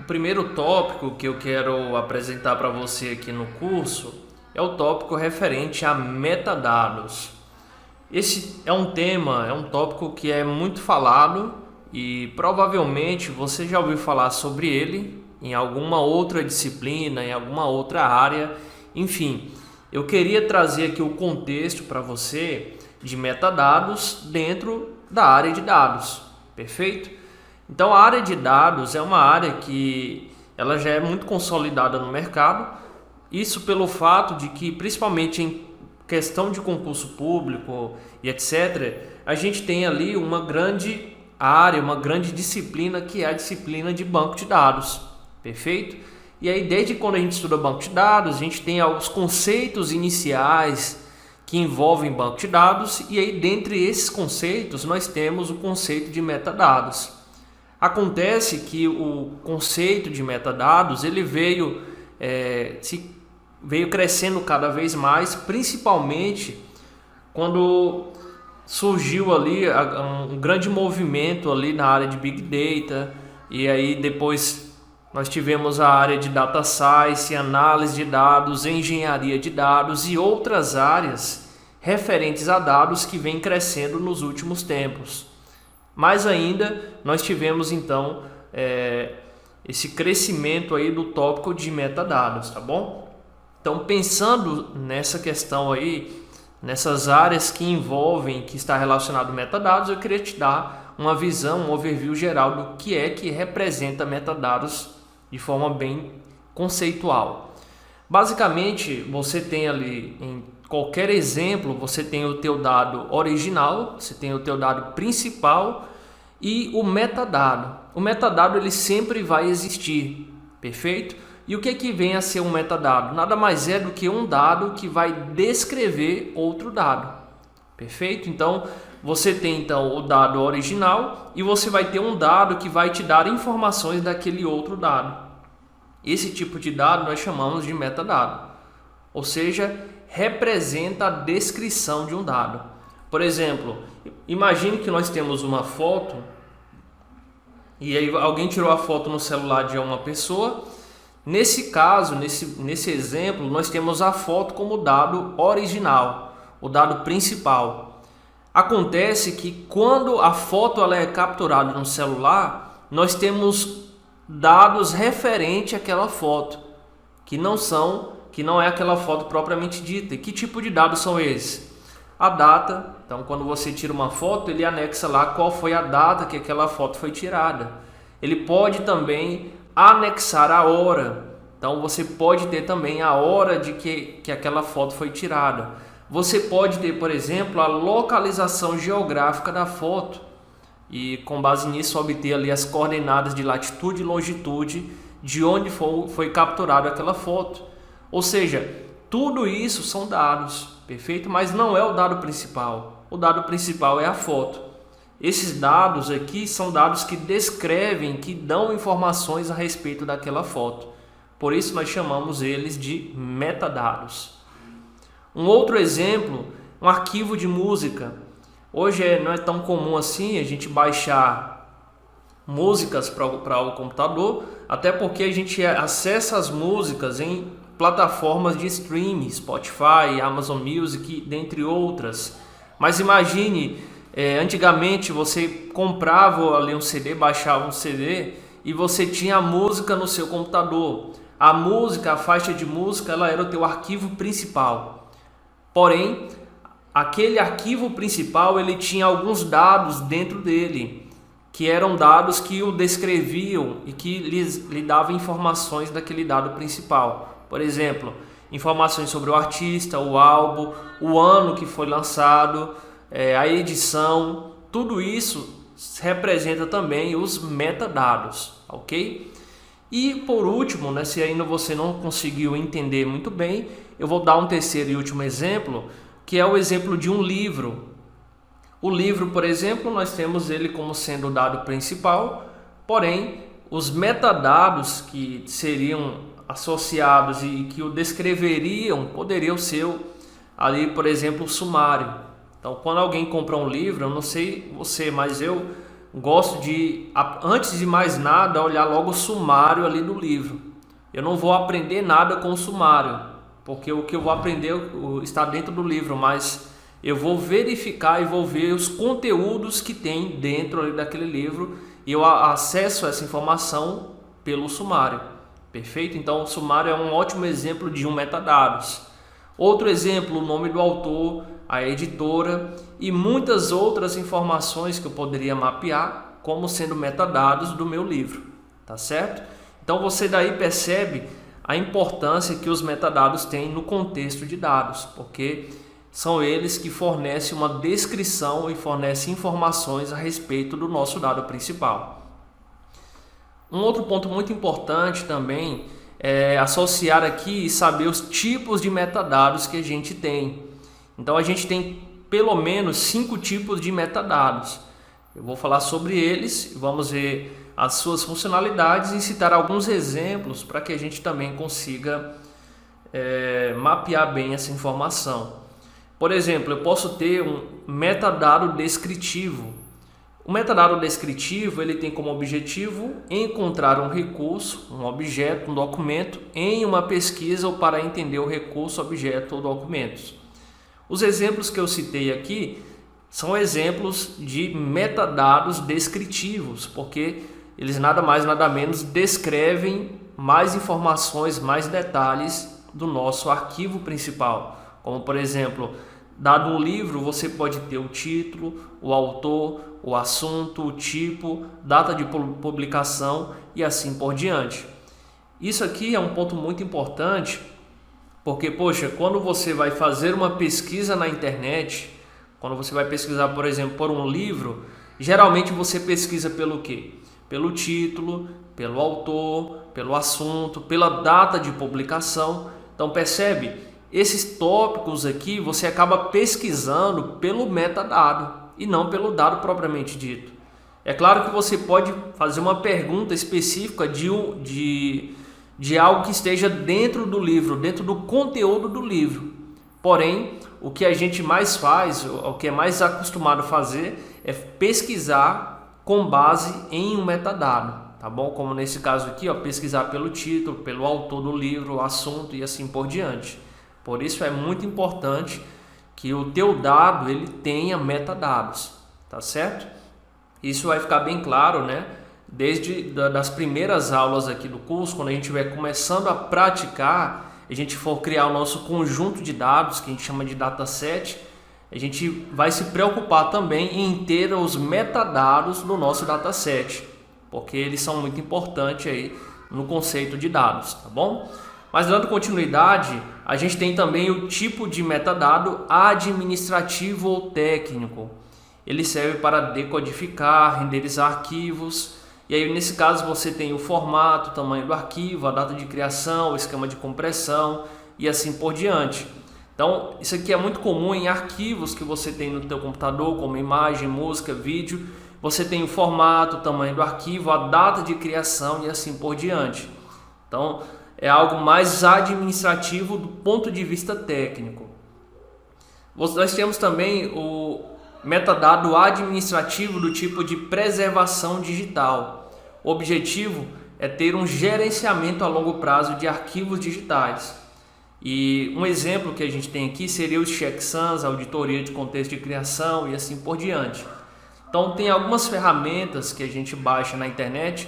O primeiro tópico que eu quero apresentar para você aqui no curso é o tópico referente a metadados. Esse é um tema, é um tópico que é muito falado e provavelmente você já ouviu falar sobre ele em alguma outra disciplina, em alguma outra área. Enfim, eu queria trazer aqui o contexto para você de metadados dentro da área de dados, perfeito? Então a área de dados é uma área que ela já é muito consolidada no mercado, isso pelo fato de que principalmente em questão de concurso público e etc, a gente tem ali uma grande área, uma grande disciplina que é a disciplina de banco de dados, perfeito? E aí desde quando a gente estuda banco de dados, a gente tem alguns conceitos iniciais que envolvem banco de dados e aí dentre esses conceitos nós temos o conceito de metadados. Acontece que o conceito de metadados ele veio crescendo cada vez mais, principalmente quando surgiu ali um grande movimento ali na área de Big Data, e aí depois nós tivemos a área de Data Science, análise de dados, engenharia de dados e outras áreas referentes a dados que vem crescendo nos últimos tempos. Mas ainda nós tivemos então esse crescimento aí do tópico de metadados, tá bom? Então pensando nessa questão aí, nessas áreas que envolvem, que está relacionado a metadados, eu queria te dar uma visão, um overview geral do que representa metadados de forma bem conceitual. Basicamente, você tem ali em qualquer exemplo, você tem o teu dado original, você tem o teu dado principal e o metadado. O metadado ele sempre vai existir, perfeito? E o que vem a ser um metadado? Nada mais é do que um dado que vai descrever outro dado, perfeito? Então, você tem então o dado original e você vai ter um dado que vai te dar informações daquele outro dado. Esse tipo de dado nós chamamos de metadado, ou seja, representa a descrição de um dado. Por exemplo, imagine que nós temos uma foto e aí alguém tirou a foto no celular de uma pessoa. Nesse caso, nesse exemplo, nós temos a foto como dado original, o dado principal. Acontece que quando a foto ela é capturada no celular, nós temos dados referentes àquela foto, que não é aquela foto propriamente dita. E que tipo de dados são esses? A data. Então, quando você tira uma foto, ele anexa lá qual foi a data que aquela foto foi tirada. Ele pode também anexar a hora. Então, você pode ter também a hora de que aquela foto foi tirada. Você pode ter, por exemplo, a localização geográfica da foto. E com base nisso, obter ali as coordenadas de latitude e longitude de onde foi capturada aquela foto. Ou seja, tudo isso são dados, perfeito? Mas não é o dado principal. O dado principal é a foto. Esses dados aqui são dados que descrevem, que dão informações a respeito daquela foto. Por isso nós chamamos eles de metadados. Um outro exemplo, um arquivo de música. Hoje não é tão comum assim a gente baixar músicas para o computador, até porque a gente acessa as músicas em plataformas de streaming, Spotify, Amazon Music, dentre outras. Mas imagine, antigamente você comprava ali um CD, baixava um CD e você tinha a música no seu computador. A música, a faixa de música, ela era o teu arquivo principal. Porém, aquele arquivo principal ele tinha alguns dados dentro dele, que eram dados que o descreviam e que lhe davam informações daquele dado principal. Por exemplo, informações sobre o artista, o álbum, o ano que foi lançado, a edição, tudo isso representa também os metadados, ok? E por último, né, se ainda você não conseguiu entender muito bem, eu vou dar um terceiro e último exemplo, que é o exemplo de um livro. O livro, por exemplo, nós temos ele como sendo o dado principal, porém, os metadados que seriam associados e que o descreveriam poderiam ser ali, por exemplo, o sumário. Então, quando alguém compra um livro, eu não sei você, mas eu gosto de, antes de mais nada, olhar logo o sumário ali do livro. Eu não vou aprender nada com o sumário, porque o que eu vou aprender está dentro do livro, mas eu vou verificar e vou ver os conteúdos que tem dentro ali daquele livro e eu acesso essa informação pelo sumário. Perfeito? Então o sumário é um ótimo exemplo de um metadados. Outro exemplo, o nome do autor, a editora e muitas outras informações que eu poderia mapear como sendo metadados do meu livro, tá certo? Então você daí percebe a importância que os metadados têm no contexto de dados, porque são eles que fornecem uma descrição e fornecem informações a respeito do nosso dado principal. Um outro ponto muito importante também é associar aqui e saber os tipos de metadados que a gente tem. Então a gente tem pelo menos 5 tipos de metadados. Eu vou falar sobre eles, vamos ver as suas funcionalidades e citar alguns exemplos para que a gente também consiga mapear bem essa informação. Por exemplo, eu posso ter um metadado descritivo. O metadado descritivo ele tem como objetivo encontrar um recurso, um objeto, um documento em uma pesquisa ou para entender o recurso, objeto ou documentos. Os exemplos que eu citei aqui são exemplos de metadados descritivos, porque eles nada mais nada menos descrevem mais informações, mais detalhes do nosso arquivo principal. Como por exemplo, dado um livro, você pode ter o título, o autor, o assunto, o tipo, data de publicação e assim por diante. Isso aqui é um ponto muito importante, porque, poxa, quando você vai fazer uma pesquisa na internet, quando você vai pesquisar, por exemplo, por um livro, geralmente você pesquisa pelo quê? Pelo título, pelo autor, pelo assunto, pela data de publicação. Então percebe? Esses tópicos aqui você acaba pesquisando pelo metadado e não pelo dado propriamente dito. É claro que você pode fazer uma pergunta específica de algo que esteja dentro do livro, dentro do conteúdo do livro. Porém, o que a gente mais faz, o que é mais acostumado a fazer, é pesquisar com base em um metadado, tá bom? Como nesse caso aqui, ó, pesquisar pelo título, pelo autor do livro, o assunto e assim por diante. Por isso é muito importante que o teu dado ele tenha metadados, tá certo? Isso vai ficar bem claro, né? Desde das primeiras aulas aqui do curso, quando a gente estiver começando a praticar, a gente for criar o nosso conjunto de dados, que a gente chama de dataset, a gente vai se preocupar também em ter os metadados do nosso dataset, porque eles são muito importantes aí no conceito de dados, tá bom? Mas dando continuidade, a gente tem também o tipo de metadado administrativo ou técnico. Ele serve para decodificar, renderizar arquivos. E aí nesse caso você tem o formato, o tamanho do arquivo, a data de criação, o esquema de compressão e assim por diante. Então isso aqui é muito comum em arquivos que você tem no teu computador, como imagem, música, vídeo. Você tem o formato, o tamanho do arquivo, a data de criação e assim por diante. Então é algo mais administrativo do ponto de vista técnico. Nós temos também o metadado administrativo do tipo de preservação digital. O objetivo é ter um gerenciamento a longo prazo de arquivos digitais. E um exemplo que a gente tem aqui seria os checksums, a auditoria de contexto de criação e assim por diante. Então tem algumas ferramentas que a gente baixa na internet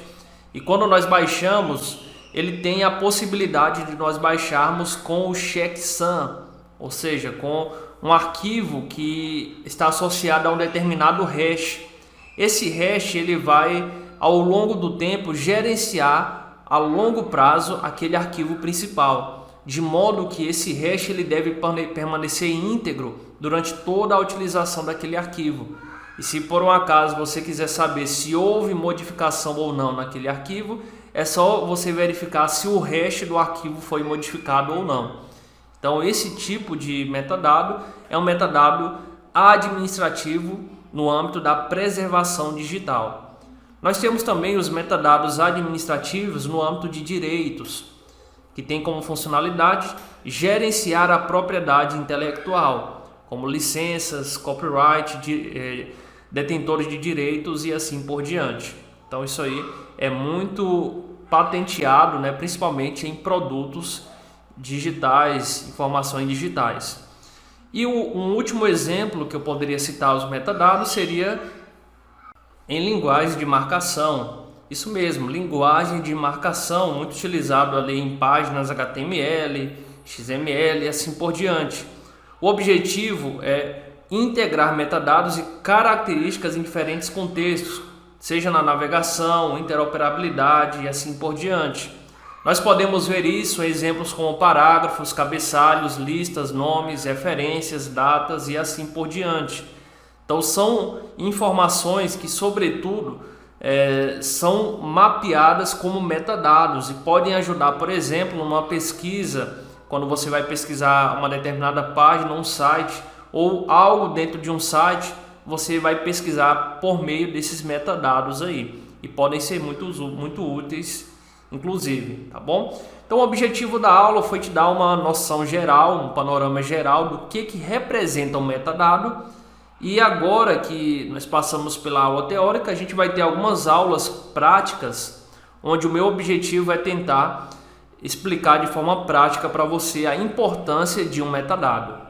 e quando nós baixamos, ele tem a possibilidade de nós baixarmos com o checksum, ou seja, com um arquivo que está associado a um determinado hash. Esse hash ele vai, ao longo do tempo, gerenciar a longo prazo aquele arquivo principal, de modo que esse hash ele deve permanecer íntegro durante toda a utilização daquele arquivo. E se por um acaso você quiser saber se houve modificação ou não naquele arquivo, é só você verificar se o hash do arquivo foi modificado ou não. Então esse tipo de metadado é um metadado administrativo no âmbito da preservação digital. Nós temos também os metadados administrativos no âmbito de direitos, que tem como funcionalidade gerenciar a propriedade intelectual, como licenças, copyright, detentores de direitos e assim por diante. Então isso aí é muito patenteado, né, principalmente em produtos digitais, informações digitais. E um último exemplo que eu poderia citar os metadados seria em linguagem de marcação. Isso mesmo, linguagem de marcação, muito utilizado ali em páginas HTML, XML e assim por diante. O objetivo é integrar metadados e características em diferentes contextos, seja na navegação, interoperabilidade e assim por diante. Nós podemos ver isso em exemplos como parágrafos, cabeçalhos, listas, nomes, referências, datas e assim por diante. Então são informações que, sobretudo, são mapeadas como metadados e podem ajudar, por exemplo, numa pesquisa, quando você vai pesquisar uma determinada página, um site ou algo dentro de um site, você vai pesquisar por meio desses metadados aí e podem ser muito úteis, inclusive, tá bom? Então o objetivo da aula foi te dar uma noção geral, um panorama geral do que representa um metadado. E agora que nós passamos pela aula teórica, a gente vai ter algumas aulas práticas, onde o meu objetivo é tentar explicar de forma prática para você a importância de um metadado.